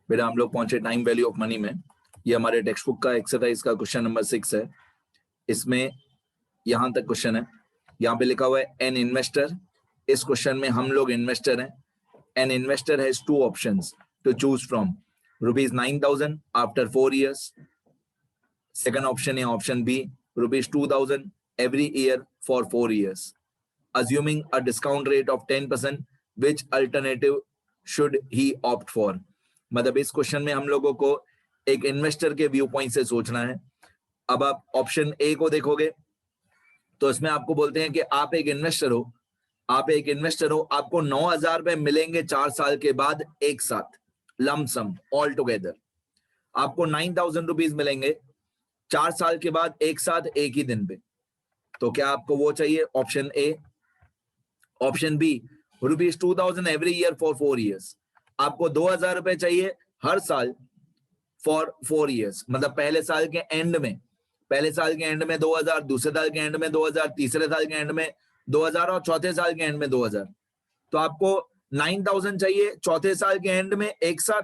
बेटा हम लोग पहुंचे टाइम वैल्यू ऑफ मनी में। ये हमारे टेक्स्ट बुक का एक्सरसाइज का क्वेश्चन नंबर 6 है। इसमें यहां तक क्वेश्चन है, यहाँ पे लिखा हुआ है एन इन्वेस्टर। इस क्वेश्चन में हम लोग इन्वेस्टर हैं। An investor has two options to choose from, ₹9,000 after 4 years। Second option है option B, ₹2,000 every year for 4 years, assuming a discount rate of 10%, which alternative should he opt for। मतलब इस question में हम लोगों को एक investor के view point से सोचना है। अब आप ऑप्शन ए को देखोगे तो इसमें आपको बोलते हैं कि आप एक इन्वेस्टर हो, आपको 9,000 रुपए मिलेंगे 4 साल के बाद एक साथ, लमसम ऑल टुगेदर। आपको 9,000 रुपीज मिलेंगे 4 साल के बाद एक साथ एक ही दिन पे। तो क्या आपको वो चाहिए? Option A. Option B, ₹2,000 every year for 4 years। आपको 2,000 रुपए चाहिए हर साल फॉर 4 years। मतलब पहले साल के एंड में 2,000, दूसरे साल के एंड में 2,000, तीसरे साल के एंड में 2,000 और चौथे साल के एंड में 2,000। तो आपको 9,000 चाहिए चौथे साल के एंड में एक साथ,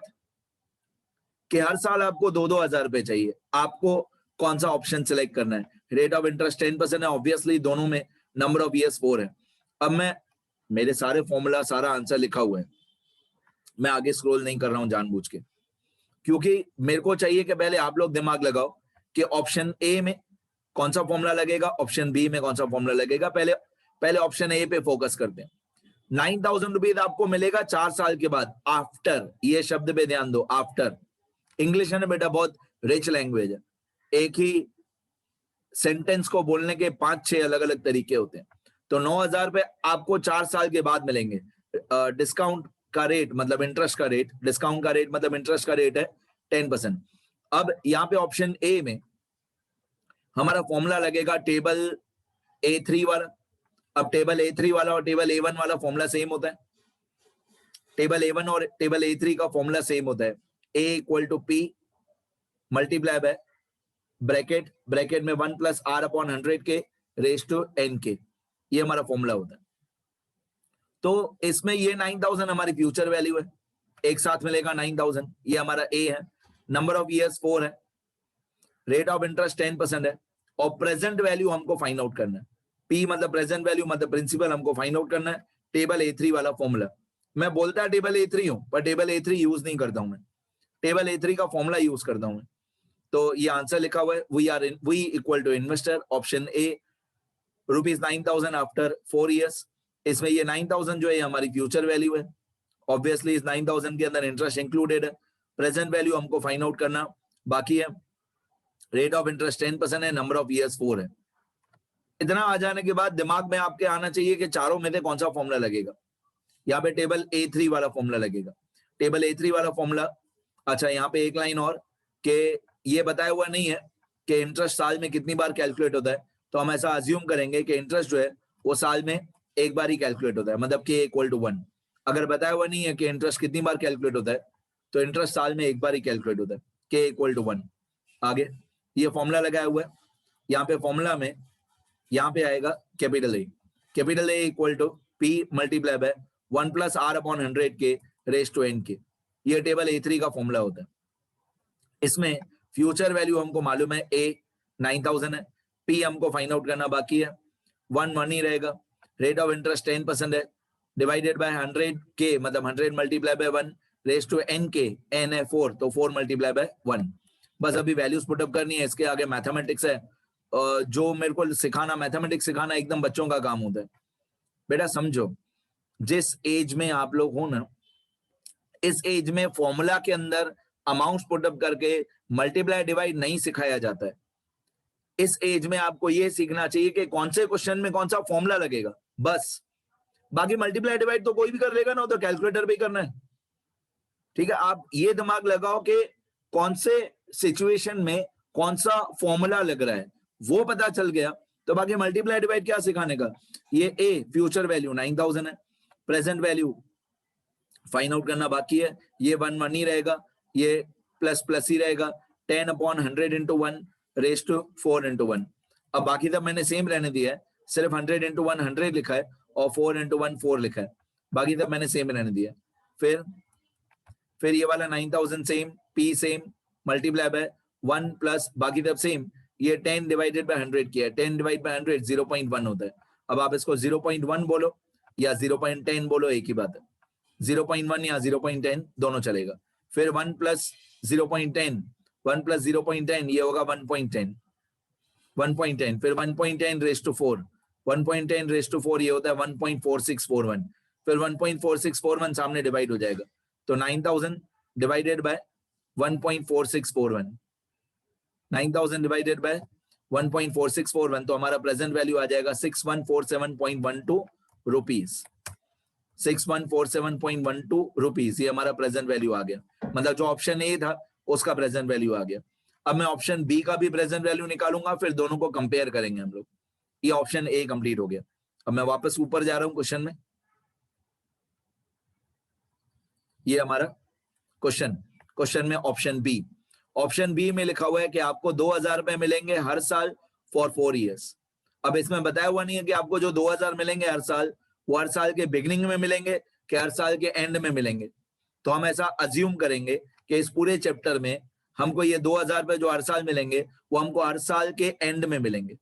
कि हर साल आपको 2,000 रुपए चाहिए। आपको कौन सा ऑप्शन सिलेक्ट करना है? रेट ऑफ इंटरेस्ट 10% है, ऑब्वियसली दोनों में नंबर ऑफ ईयर्स 4 है। अब मैं मेरे सारे फॉर्मूला, सारा आंसर लिखा हुआ है, मैं आगे स्क्रॉल नहीं कर रहा हूं जानबूझ के, क्योंकि मेरे को चाहिए कि पहले आप लोग दिमाग लगाओ कि ऑप्शन ए में कौन सा फॉर्मूला लगेगा, ऑप्शन बी में कौन सा फॉर्मूला लगेगा। पहले ऑप्शन ए पे फोकस करते हैं। 9,000 रुपीज आपको मिलेगा 4 साल के बाद, आफ्टर, ये शब्द पे ध्यान दो, आफ्टर। इंग्लिश है ना बेटा, बहुत रिच लैंग्वेज है, एक ही सेंटेंस को बोलने के 5-6 अलग अलग तरीके होते हैं। तो 9,000 रुपए आपको 4 साल के बाद मिलेंगे। डिस्काउंट का रेट मतलब इंटरेस्ट का रेट, डिस्काउंट का रेट मतलब इंटरेस्ट का रेट है 10%। अब यहाँ पे ऑप्शन ए में हमारा फॉर्मूला लगेगा टेबल A3 वाला। अब टेबल A3 वाला और टेबल A1 वाला फॉर्मूला सेम होता है। टेबल A1 और टेबल A3 का फॉर्मूला सेम होता है। A = P multiply bye bracket में 1 + R/100 रेज़ टू n के, ये हमारा फॉर्मूला होता है। तो इसमें ये 9,000 हमारी फ्यूचर वैल्यू है, एक साथ मिलेगा 9,000, ये हमारा ए है। नंबर ऑफ ईयर्स 4 है, रेट ऑफ इंटरेस्ट 10% है, और प्रेजेंट वैल्यू हमको फाइंड आउट करना है। पी मतलब प्रेजेंट वैल्यू मतलब प्रिंसिपल हमको फाइंड आउट करना है। टेबल A3 वाला फॉर्मूला, मैं बोलता है टेबल A3 हूं, पर टेबल A3 यूज नहीं करता हूं मैं, टेबल A3 का फॉर्मूला यूज करता हूं मैं। तो ये आंसर लिखा हुआ है, we equal to investor, option A, ₹9,000 after 4 years। इसमें ये 9,000 जो है हमारी फ्यूचर वैल्यू है, ऑब्वियसली इस 9,000 के अंदर इंटरेस्ट इंक्लूडेड है। प्रेजेंट वैल्यू हमको फाइंड आउट करना बाकी है। रेट ऑफ इंटरेस्ट 10% है, नंबर ऑफ ईयर्स 4 है। इतना आ जाने के बाद दिमाग में आपके आना चाहिए कि चारों में से कौन सा फॉर्मूला लगेगा। यहाँ पे टेबल A3 वाला फॉर्मूला लगेगा, टेबल A3 वाला फॉर्मूला। अच्छा, यहाँ पे एक लाइन और कि ये बताया हुआ नहीं है कि इंटरेस्ट साल में कितनी बार कैलकुलेट होता है, तो हम ऐसा अज्यूम करेंगे कि इंटरेस्ट जो है वो साल में एक बार ही कैलकुलेट होता है, मतलब K = 1। अगर बताया हुआ नहीं है कि इंटरेस्ट कितनी बार कैलकुलेट होता है, तो इंटरेस्ट साल में एक बार ही कैलकुलेट होता है, K = 1। आगे ये फॉर्मूला लगाया हुआ है, यहाँ पे फॉर्मूला में यहाँ पे आएगा capital A = P multiply by 1 + R/100 raise to n के, ये टेबल A3 का फॉर्मूला होता है। इसमें फ्यूचर वैल्यू हमको मालूम है, A 9,000 है, P हमको फाइंड आउट करना बाकी है, 1 ही रहेगा। रेट ऑफ इंटरेस्ट 10% है, डिवाइडेड बाय 100K मतलब 100 multiply by 1 raise to n के, n है 4, तो 4 मल्टीप्लाई बाय 1। बस अभी वैल्यूज पुटअप करनी है, इसके आगे मैथमेटिक्स है। जो मेरे को सिखाना, मैथमेटिक्स सिखाना एकदम बच्चों का काम होता है। बेटा समझो, जिस एज में आप लोग हो ना, इस एज में फॉर्मूला के अंदर अमाउंट्स पुटअप करके मल्टीप्लाई डिवाइड नहीं सिखाया जाता है। इस एज में आपको ये सीखना चाहिए कि कौन से क्वेश्चन में कौन सा फॉर्मूला लगेगा, बस। बाकी मल्टीप्लाई डिवाइड तो कोई भी कर लेगा ना, तो कैलकुलेटर भी करना है, ठीक है। आप ये दिमाग लगाओ कि कौन से सिचुएशन में कौन सा फॉर्मूला लग रहा है, वो पता चल गया तो बाकी मल्टीप्लाई डिवाइड क्या सिखाने का। ये ए फ्यूचर वैल्यू 9,000 है, प्रेजेंट वैल्यू फाइंड आउट करना बाकी है। ये 1 ही रहेगा, ये प्लस ही रहेगा, 10/100 × 1 रेज़ टू 4 × 1। अब बाकी तब मैंने सेम रहने दिया है, सिर्फ 100 × 1 100 लिखा है और 4 × 1 4 लिखा है, बाकी तब मैंने सेम रहने दिया। फिर ये वाला 9000 same, P same, multiply by 1 plus बाकी सब सेम, ये 10 डिवाइडेड बाय 100 किया है, 10 डिवाइड बाय 100 0.1 होता है। अब आप इसको 0.1 बोलो या 0.10 बोलो, एक ही बात है, 0.1 या 0.10 दोनों चलेगा। फिर 1 प्लस 0.10, 1 प्लस 0.10 ये होगा 1.10, 1.10, फिर 1.10 रेज टू 4, 1.10 रेज टू 4 ये होता है 1.4641, फिर 1.4641 सामने डिवाइड हो जाएगा, तो 9000 डिवाइडेड बाय 1.4641, 9000 डिवाइडेड बाय 1.4641, तो हमारा प्रेजेंट वैल्यू आ जाएगा 6147.12 रुपीज, 6147.12 रुपीज, ये हमारा प्रेजेंट वैल्यू आ गया। मतलब जो ऑप्शन ए था उसका प्रेजेंट वैल्यू आ गया। अब मैं ऑप्शन बी का भी प्रेजेंट वैल्यू निकालूंगा, फिर दोनों को कंपेयर करेंगे हम लोग। ये ऑप्शन ए कंप्लीट हो गया। अब मैं वापस ऊपर जा रहा हूं क्वेश्चन में, ये हमारा क्वेश्चन में ऑप्शन बी, ऑप्शन बी में लिखा हुआ है कि आपको 2000 रुपए मिलेंगे हर साल फॉर 4 इयर्स। अब इसमें बताया हुआ नहीं है कि आपको जो 2000 मिलेंगे हर साल, वो हर साल के बिगिनिंग में मिलेंगे कि हर साल के एंड में मिलेंगे। तो हम ऐसा अज्यूम करेंगे कि इस पूरे चैप्टर में हमको ये 2000 रुपए जो हर साल मिलेंगे वो हमको हर साल के एंड में मिलेंगे।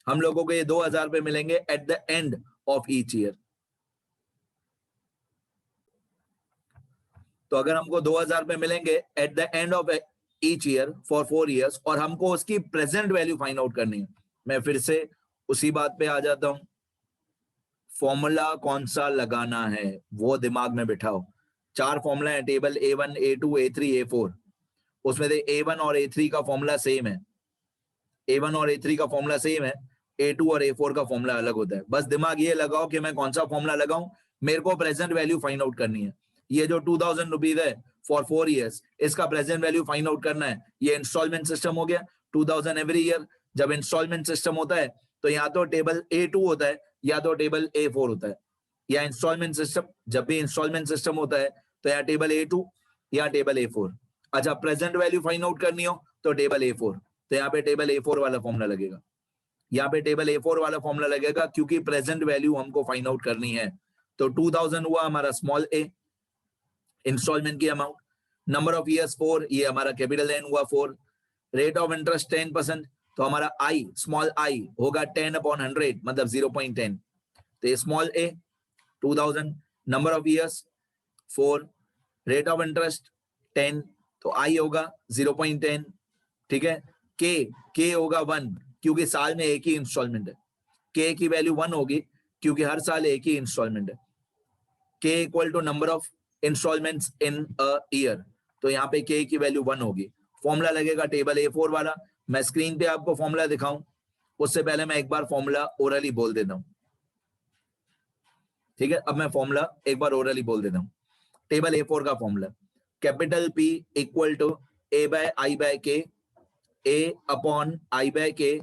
हम लोगों को ये 2000 रुपए मिलेंगे at the end of each year. तो अगर हमको 2000 रुपए मिलेंगे at the end of each year for 4 years और हमको उसकी प्रेजेंट वैल्यू फाइंड आउट करनी है, मैं फिर से उसी बात पे आ जाता हूं। फॉर्मूला कौन सा लगाना है वो दिमाग में बिठाओ। 4 फॉर्मूला है table, A1, A2, A3, A4। उसमें से A1 और A3 का फॉर्मूला सेम है, A1 और A3 का फॉर्मूला सेम है, A2 और A4 का फॉर्मूला अलग होता है। बस दिमाग ये लगाओ कि मैं कौन सा फॉर्मूला लगाऊं, मेरे को प्रेजेंट वैल्यू फाइंड आउट करनी है। ये जो 2000 रुपीज है फॉर 4 इयर्स, इसका प्रेजेंट वैल्यू फाइंड आउट करना है। ये इंस्टॉलमेंट सिस्टम हो गया, 2000 एवरी ईयर। जब इंस्टॉलमेंट सिस्टम होता है तो या तो टेबल A2 होता है या तो टेबल A4 होता है, या इंस्टॉलमेंट सिस्टम, जब भी इंस्टॉलमेंट सिस्टम होता है तो या टेबल A2 या टेबल A4। अच्छा, प्रेजेंट वैल्यू फाइंड आउट करनी हो तो टेबल A4, तो यहाँ पे टेबल A4 वाला फॉर्मूला लगेगा, यहाँ पे टेबल A4 वाला फॉर्मूला लगेगा, क्योंकि प्रेजेंट वैल्यू हमको फाइंड आउट करनी है। तो 2000 हुआ हमारा स्मॉल a, इंस्टॉलमेंट की अमाउंट, नंबर ऑफ इयर्स 4, ये हमारा कैपिटल N हुआ 4, रेट ऑफ इंटरेस्ट 10%, तो हमारा I स्मॉल i होगा 10/100 मतलब 0.10, तो ये small a 2000, number of years 4, rate of interest 10, तो I होगा 0.10, ठीक है। K होगा 1, क्योंकि साल में एक ही इंस्टॉलमेंट है। K की वैल्यू 1 होगी क्योंकि हर साल एक ही इंस्टॉलमेंट है। K equal to number of instalments in a year, तो यहाँ पे K की वैल्यू 1 होगी। फॉर्मूला लगेगा टेबल A4 वाला। मैं स्क्रीन पे आपको फॉर्मूला दिखाऊं उससे पहले मैं एक बार फॉर्मूला ओरली बोल देता हूं, ठीक है। अब मैं फॉर्मूला एक बार ओरली बोल देता हूं। टेबल A4 का formula, capital P equal to A/I/K, A/I/K,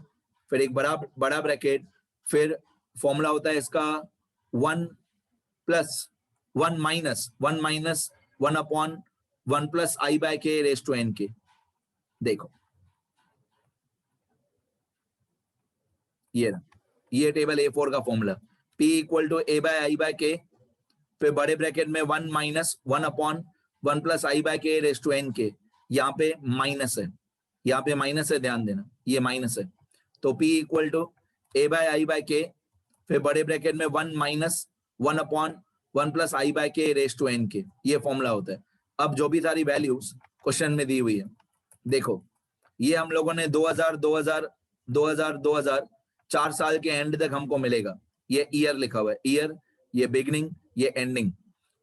फिर एक बड़ा ब्रैकेट, फिर फॉर्मूला होता है इसका 1 plus 1 minus 1 plus I/K raise to N के। देखो ये टेबल A4 का formula, P equal to A/I/K, फिर बड़े ब्रैकेट में 1 minus 1 plus I/K raise to N के। यहाँ पे माइनस है, यहाँ पे माइनस है, ध्यान देना ये माइनस है। तो P इक्वल टू A/I/K, फिर बड़े ब्रैकेट में 1 minus 1 plus I/K raise to N के, ये फॉर्मूला होता है। अब जो भी सारी वैल्यूज क्वेश्चन में दी हुई है, देखो ये हम लोगों ने 2000 4 साल के एंड तक हमको मिलेगा। ये ईयर लिखा हुआ है, ईयर, ये बिगनिंग, ये एंडिंग।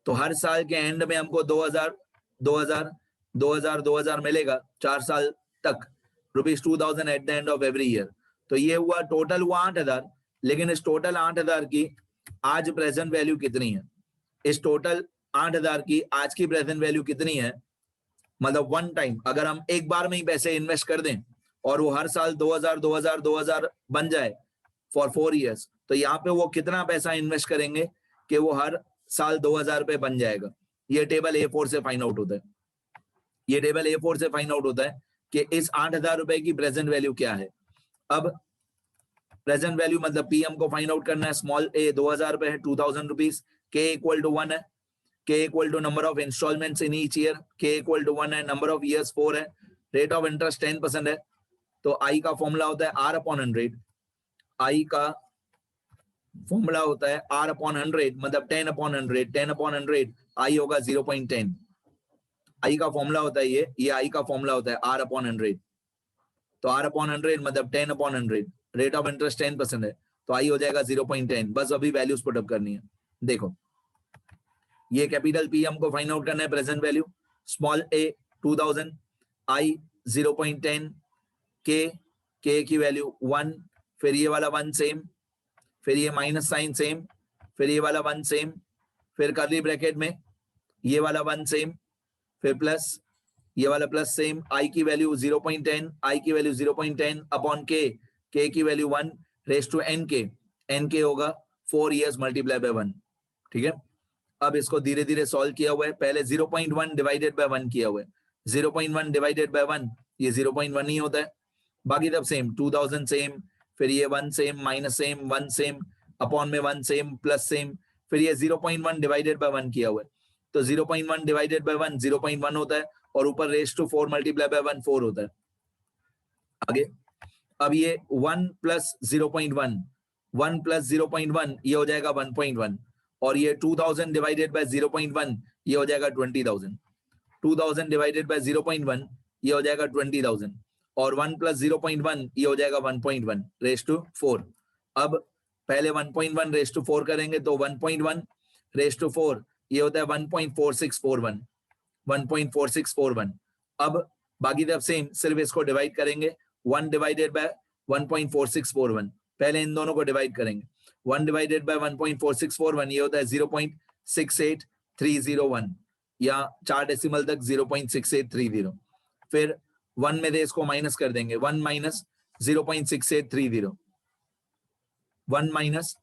तो हर साल के एंड में हमको 2000 मिलेगा 4 साल तक, ₹2000 at the end of every year. तो ये हुआ टोटल हुआ 8000, लेकिन इस टोटल 8000 की आज प्रेजेंट वैल्यू कितनी है? इस टोटल 8000 की आज की प्रेजेंट वैल्यू कितनी है? मतलब वन टाइम अगर हम एक बार में ही पैसे इन्वेस्ट कर दें और वो हर साल 2000 बन जाए फॉर 4 इयर्स, तो यहाँ पे वो कितना पैसा इन्वेस्ट करेंगे कि वो हर साल 2000 रुपए बन जाएगा। ये टेबल A4 से फाइंड आउट होता है, ये टेबल A4 से फाइंड आउट होता है कि इस 8000 रुपए की प्रेजेंट वैल्यू क्या है। अब प्रेजेंट वैल्यू मतलब P हमको फाइंड आउट करना है, स्मॉल a 2000 रुपए है, 2000 रुपीज, K इक्वल टू 1 है, k equal to number of installments in each year, k equal to 1 है, number of years 4 है, rate of interest 10% है, तो I का फॉर्मूला होता है R upon 100, I का फॉर्मूला होता है R upon 100, मतलब 10 upon 100, 10 upon 100, I होगा 0.10, I का फॉर्मूला होता है ये I का फॉर्मूला होता है R upon 100, तो R upon 100 मतलब 10 upon 100, रेट ऑफ इंटरेस्ट 10% है, तो I हो जाएगा 0.10, बस अभी वैल्यूज पुट अप करनी है। देखो ये कैपिटल P हमको फाइंड आउट करना है, present value, small a 2000, I 0.10, k की वैल्यू 1, फिर ये वाला 1 सेम, फिर ये माइनस साइन सेम, फिर ये वाला 1 सेम, फिर कर्ली ब्रैकेट में ये वाला 1 सेम, फिर प्लस ये वाला प्लस सेम, I की वैल्यू 0.10, I की वैल्यू 0.10 अपॉन k की वैल्यू 1 रेस टू nk होगा 4 years मल्टीप्लाई बाय 1, ठीक है। अब इसको धीरे धीरे सॉल्व किया हुआ है, पहले 0.1 डिवाइडेड बाय 1 किया हुआ है, 0.1 डिवाइडेड बाय 1 ये 0.1 ही होता है, बाकी तब सेम 2000 सेम, फिर ये 1 same, minus same, 1 same, upon में 1 सेम, प्लस सेम, फिर ये 0.1 डिवाइडेड बाय 1 किया हुआ है, तो 0.1 डिवाइडेड बाय 1 0.1 होता है, और ऊपर रेस टू 4 मल्टीप्लाई बाय 1 4 होता है। आगे अब ये 1 प्लस 0.1, 1 प्लस 0.1 ये हो जाएगा 1.1, और ये 2000 डिवाइडेड बाय 0.1 ये हो जाएगा 20,000, 2000 डिवाइडेड बाय 0.1 ये हो जाएगा 20,000, और 1 प्लस 0.1 ये हो जाएगा 1.1 रेस टू 4। अब पहले 1.1 रेस टू 4 करेंगे तो 1.1 रेस टू 4 ये होता है 1.4641, 1.4641। अब बाकी तब सेम, सिर्फ इसको डिवाइड करेंगे, 1 डिवाइडेड बाय 1.4641, पहले इन दोनों को डिवाइड करेंगे, 1 डिवाइडेड बाय 1.4641 ये होता है 0.68301, या 4 डेसिमल तक 0.6830, फिर 1 में से इसको माइनस कर देंगे, 1 माइनस 0.6830, 1 माइनस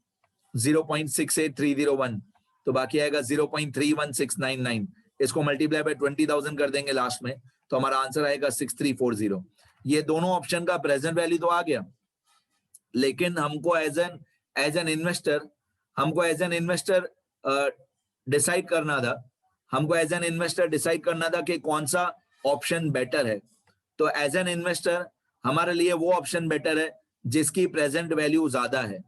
0.68301, तो बाकी आएगा 0.31699, इसको मल्टीप्लाई बाय 20,000 कर देंगे लास्ट में, तो हमारा आंसर आएगा 6340। ये दोनों ऑप्शन का प्रेजेंट वैल्यू तो आ गया, लेकिन हमको एज एन इन्वेस्टर डिसाइड करना था, कि कौन सा ऑप्शन बेटर है। तो एज एन इन्वेस्टर हमारे लिए वो ऑप्शन बेटर है जिसकी प्रेजेंट वैल्यू ज्यादा है।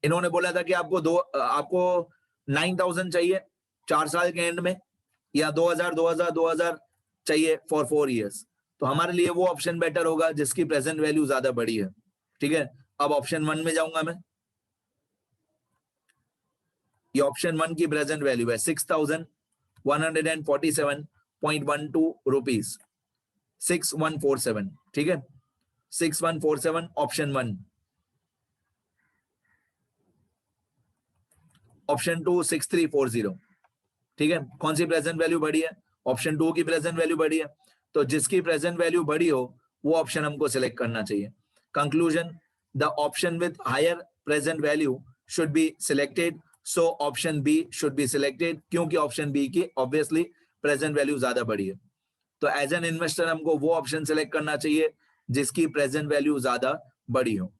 इन्होंने बोला था कि आपको 9,000 चाहिए 4 साल के एंड में, या 2000 चाहिए फॉर 4 years, तो हमारे लिए वो ऑप्शन बेटर होगा जिसकी प्रेजेंट वैल्यू ज्यादा बड़ी है, ठीक है। अब ऑप्शन 1 में जाऊंगा मैं, ये ऑप्शन 1 की प्रेजेंट वैल्यू है 6,147.12 रुपीज, 6147, ठीक है, 6147 ऑप्शन 1। ऑप्शन 2 6340, ठीक है। कौन सी प्रेजेंट वैल्यू बड़ी है? ऑप्शन 2 की प्रेजेंट वैल्यू बड़ी है, तो जिसकी प्रेजेंट वैल्यू बड़ी हो वो ऑप्शन हमको सिलेक्ट करना चाहिए। Conclusion, the option with higher present value should be selected, so option B should be selected, क्योंकि ऑप्शन बी की ऑब्वियसली प्रेजेंट वैल्यू ज्यादा बड़ी है। तो एज एन इन्वेस्टर हमको वो ऑप्शन सिलेक्ट करना चाहिए जिसकी प्रेजेंट वैल्यू ज्यादा बड़ी हो,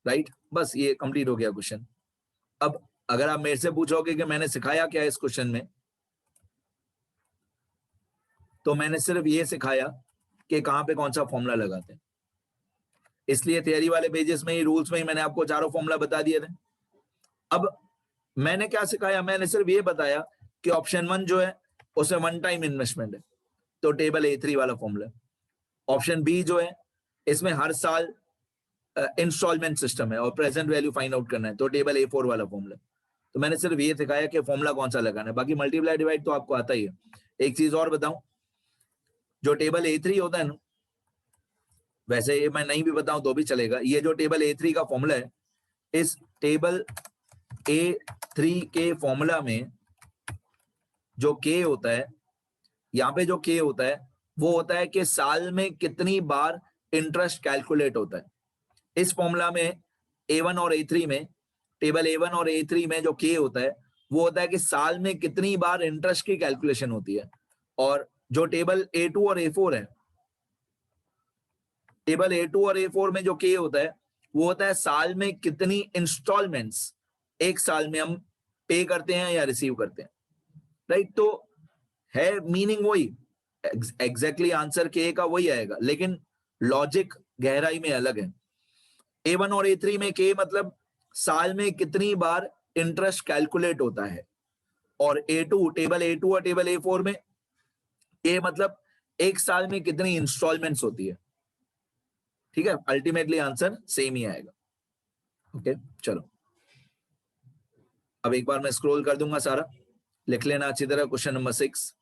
राइट। बस ये कंप्लीट हो गया क्वेश्चन। अब अगर आप मेरे से पूछोगे कि मैंने सिखाया क्या इस क्वेश्चन में, तो मैंने सिर्फ ये सिखाया कि कहां पे कौन सा फॉर्मूला लगाते हैं, इसलिए थियरी वाले पेजेस में ही, रूल्स में ही मैंने आपको चारों फॉर्मूला बता दिए थे। अब मैंने क्या सिखाया? मैंने सिर्फ ये बताया कि ऑप्शन 1 जो है उसमें 1 टाइम इन्वेस्टमेंट है, तो टेबल A3 वाला फॉर्मूला। ऑप्शन बी जो है इसमें हर साल इंस्टॉलमेंट सिस्टम है और प्रेजेंट वैल्यू फाइंड आउट करना है, तो टेबल A4 वाला फॉर्मूला। तो मैंने सिर्फ ये सिखाया कि फॉर्मूला कौन सा लगाना है, बाकी मल्टीप्लाई डिवाइड तो आपको आता ही है। एक चीज और बताऊं, जो टेबल A3 होता है ना, वैसे ये मैं नहीं भी बताऊं तो भी चलेगा, ये जो टेबल A3 का फॉर्मूला है, इस टेबल A3 के फॉर्मूला में जो K होता है, यहाँ पे जो K होता है वो होता है कि साल में कितनी बार इंटरेस्ट कैलकुलेट होता है। इस फॉर्मूला में A1 और A3 में, टेबल A1 और A3 में जो K होता है वो होता है कि साल में कितनी बार इंटरेस्ट की कैलकुलेशन होती है। और जो टेबल A2 और A4 है, टेबल A2 और A4 में जो K होता है वो होता है साल में कितनी इंस्टॉलमेंट्स एक साल में हम पे करते हैं या रिसीव करते हैं। राइट। तो है मीनिंग वही, एग्जैक्टली आंसर के का वही आएगा, लेकिन लॉजिक गहराई में अलग है। A1 और A3 में के मतलब साल में कितनी बार इंटरेस्ट कैलकुलेट होता है, और A2 टेबल A2 और टेबल A4 में ए मतलब एक साल में कितनी इंस्टॉलमेंट्स होती है। ठीक है, अल्टीमेटली आंसर सेम ही आएगा। ओके चलो, अब एक बार मैं स्क्रॉल कर दूंगा सारा, लिख लेना अच्छी तरह। क्वेश्चन नंबर 6,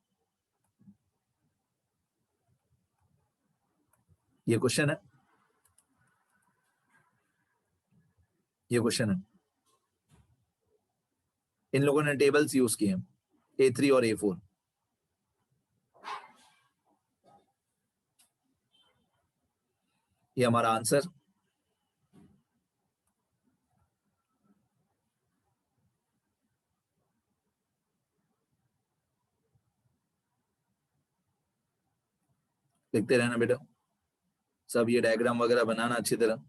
ये क्वेश्चन है, ये क्वेश्चन है। इन लोगों ने टेबल्स यूज किए हैं A3 और A4। ये हमारा आंसर, लिखते रहना बेटा सब, ये डायग्राम वगैरह बनाना अच्छी तरह।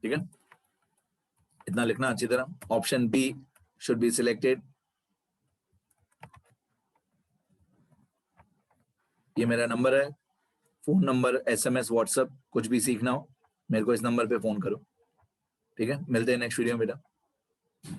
ठीक है, इतना लिखना अच्छी तरह। Option B should be selected. ये मेरा नंबर है, फोन नंबर, SMS, व्हाट्सएप, कुछ भी सीखना हो मेरे को इस नंबर पे फोन करो। ठीक है, मिलते हैं नेक्स्ट वीडियो में बेटा।